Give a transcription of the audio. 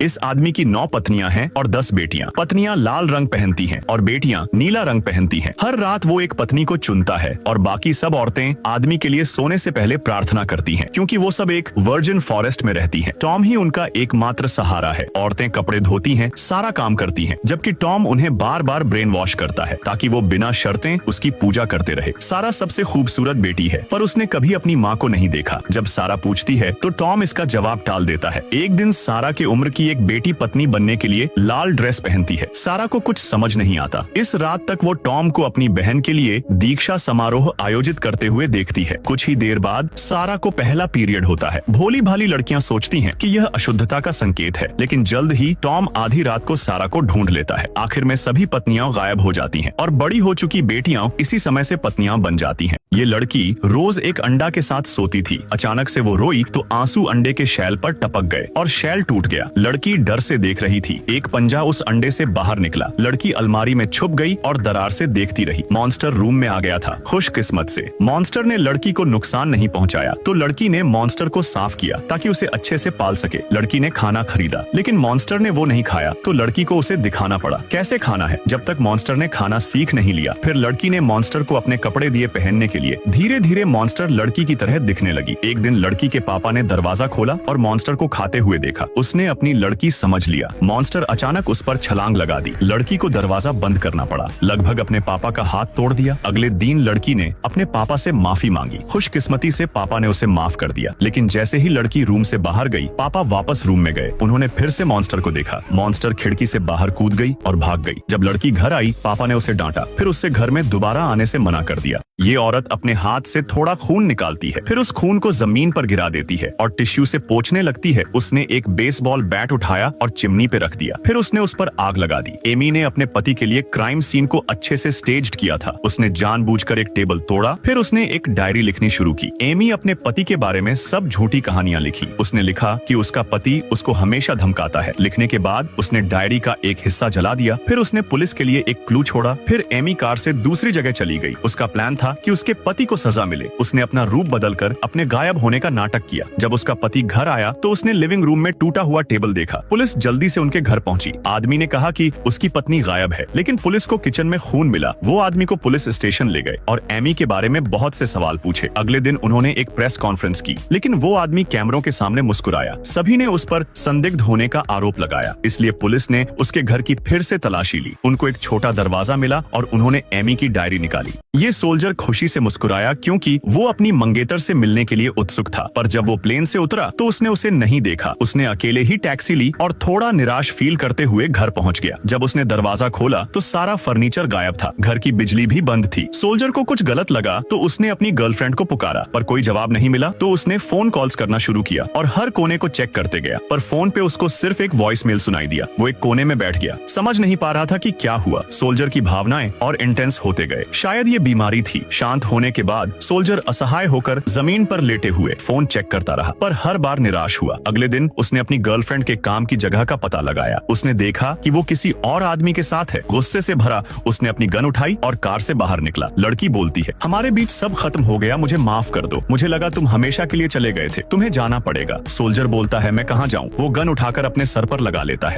इस आदमी की 9 पत्नियां हैं और 10 बेटियां। पत्नियां लाल रंग पहनती हैं और बेटियां नीला रंग पहनती हैं। हर रात वो एक पत्नी को चुनता है और बाकी सब औरतें आदमी के लिए सोने से पहले प्रार्थना करती हैं, क्योंकि वो सब एक वर्जिन फॉरेस्ट में रहती हैं। टॉम ही उनका एकमात्र सहारा है। औरतें कपड़े धोती हैं, सारा काम करती हैं, जबकि टॉम उन्हें बार बार ब्रेन वॉश करता है ताकि वो बिना शर्तें उसकी पूजा करते रहे। सारा सबसे खूबसूरत बेटी है, पर उसने कभी अपनी माँ को नहीं देखा। जब सारा पूछती है तो टॉम इसका जवाब टाल देता है। एक दिन सारा की उम्र की एक बेटी पत्नी बनने के लिए लाल ड्रेस पहनती है। सारा को कुछ समझ नहीं आता। इस रात तक वो टॉम को अपनी बहन के लिए दीक्षा समारोह आयोजित करते हुए देखती है। कुछ ही देर बाद सारा को पहला पीरियड होता है। भोली भाली लड़कियां सोचती हैं कि यह अशुद्धता का संकेत है, लेकिन जल्द ही टॉम आधी रात को सारा को ढूंढ लेता है। आखिर में सभी पत्नियां गायब हो जाती हैं और बड़ी हो चुकी बेटियां इसी समय से पत्नियां बन जाती हैं। ये लड़की रोज एक अंडा के साथ सोती थी। अचानक से वो रोई तो आंसू अंडे के शैल पर टपक गए और शैल टूट गया। लड़की डर से देख रही थी। एक पंजा उस अंडे से बाहर निकला। लड़की अलमारी में छुप गई और दरार से देखती रही। मॉन्स्टर रूम में आ गया था। खुशकिस्मत से मॉन्स्टर ने लड़की को नुकसान नहीं पहुंचाया, तो लड़की ने मॉन्स्टर को साफ किया ताकि उसे अच्छे से पाल सके। लड़की ने खाना खरीदा, लेकिन मॉन्स्टर ने वो नहीं खाया, तो लड़की को उसे दिखाना पड़ा कैसे खाना है। जब तक मॉन्स्टर ने खाना सीख नहीं लिया, फिर लड़की ने मॉन्स्टर को अपने कपड़े दिए पहनने के लिए। धीरे धीरे मॉन्स्टर लड़की की तरह दिखने लगी। एक दिन लड़की के पापा ने दरवाजा खोला और मॉन्स्टर को खाते हुए देखा। उसने अपनी लड़की समझ लिया। मॉन्स्टर अचानक उस पर छलांग लगा दी। लड़की को दरवाजा बंद करना पड़ा। लगभग अपने पापा का हाथ तोड़ दिया। अगले दिन लड़की ने अपने पापा से माफी मांगी। खुशकिस्मती से पापा ने उसे माफ कर दिया, लेकिन जैसे ही लड़की रूम से बाहर गई, पापा वापस रूम में गए। उन्होंने फिर से मॉन्स्टर को देखा। मॉन्स्टर खिड़की से बाहर कूद गई और भाग गई। जब लड़की घर आई, पापा ने उसे डांटा, फिर उससे घर में दोबारा आने से मना कर दिया। ये औरत अपने हाथ से थोड़ा खून निकालती है, फिर उस खून को जमीन पर गिरा देती है और टिश्यू से पोंछने लगती है। उसने एक बेसबॉल बैट उठाया और चिमनी पे रख दिया, फिर उसने उस पर आग लगा दी। एमी ने अपने पति के लिए क्राइम सीन को अच्छे से स्टेज्ड किया था। उसने जानबूझकर एक टेबल तोड़ा, फिर उसने एक डायरी लिखनी शुरू की। एमी अपने पति के बारे में सब झूठी कहानियां लिखी। उसने लिखा कि उसका पति उसको हमेशा धमकाता है। लिखने के बाद उसने डायरी का एक हिस्सा जला दिया। फिर उसने पुलिस के लिए एक क्लू छोड़ा। फिर एमी कार से दूसरी जगह चली गई। उसका प्लान था कि उसके पति को सजा मिले। उसने अपना रूप बदलकर अपने गायब होने का नाटक किया। जब उसका पति घर आया तो उसने लिविंग रूम में टूटा हुआ टेबल देखा। पुलिस जल्दी से उनके घर पहुंची। आदमी ने कहा कि उसकी पत्नी गायब है, लेकिन पुलिस को किचन में खून मिला। वो आदमी को पुलिस स्टेशन ले गए और एमी के बारे में बहुत से सवाल पूछे। अगले दिन उन्होंने एक प्रेस कॉन्फ्रेंस की, लेकिन वो आदमी कैमरों के सामने मुस्कुराया। सभी ने उस पर संदिग्ध होने का आरोप लगाया, इसलिए पुलिस ने उसके घर की फिर से तलाशी ली। उनको एक छोटा दरवाजा मिला और उन्होंने एमी की डायरी निकाली। ये सोल्जर खुशी से मुस्कुराया क्योंकि वो अपनी मंगेतर से मिलने के लिए उत्सुक था, पर जब वो प्लेन से उतरा तो उसने उसे नहीं देखा। उसने अकेले ही टैक्सी ली और थोड़ा निराश फील करते हुए घर पहुंच गया। जब उसने दरवाजा खोला तो सारा फर्नीचर गायब था। घर की बिजली भी बंद थी। सोल्जर को कुछ गलत लगा तो उसने अपनी गर्लफ्रेंड को पुकारा, पर कोई जवाब नहीं मिला। तो उसने फोन कॉल्स करना शुरू किया और हर कोने को चेक करते गया, पर फोन पे उसको सिर्फ एक वॉइस मेल सुनाई दिया। वो एक कोने में बैठ गया, समझ नहीं पा रहा था कि क्या हुआ। सोल्जर की भावनाएं और इंटेंस होते गए। शायद ये बीमारी थी। शांत होने के बाद सोल्जर असहाय होकर जमीन पर लेटे हुए फोन चेक करता रहा, पर हर बार निराश हुआ। अगले दिन उसने अपनी गर्लफ्रेंड के काम की जगह का पता लगाया। उसने देखा कि वो किसी और आदमी के साथ है। गुस्से से भरा उसने अपनी गन उठाई और कार से बाहर निकला। लड़की बोलती है, हमारे बीच सब खत्म हो गया, मुझे माफ कर दो। मुझे लगा तुम हमेशा के लिए चले गए थे, तुम्हें जाना पड़ेगा। सोल्जर बोलता है, मैं कहाँ जाऊँ। वो गन उठाकर अपने सर पर लगा लेता है।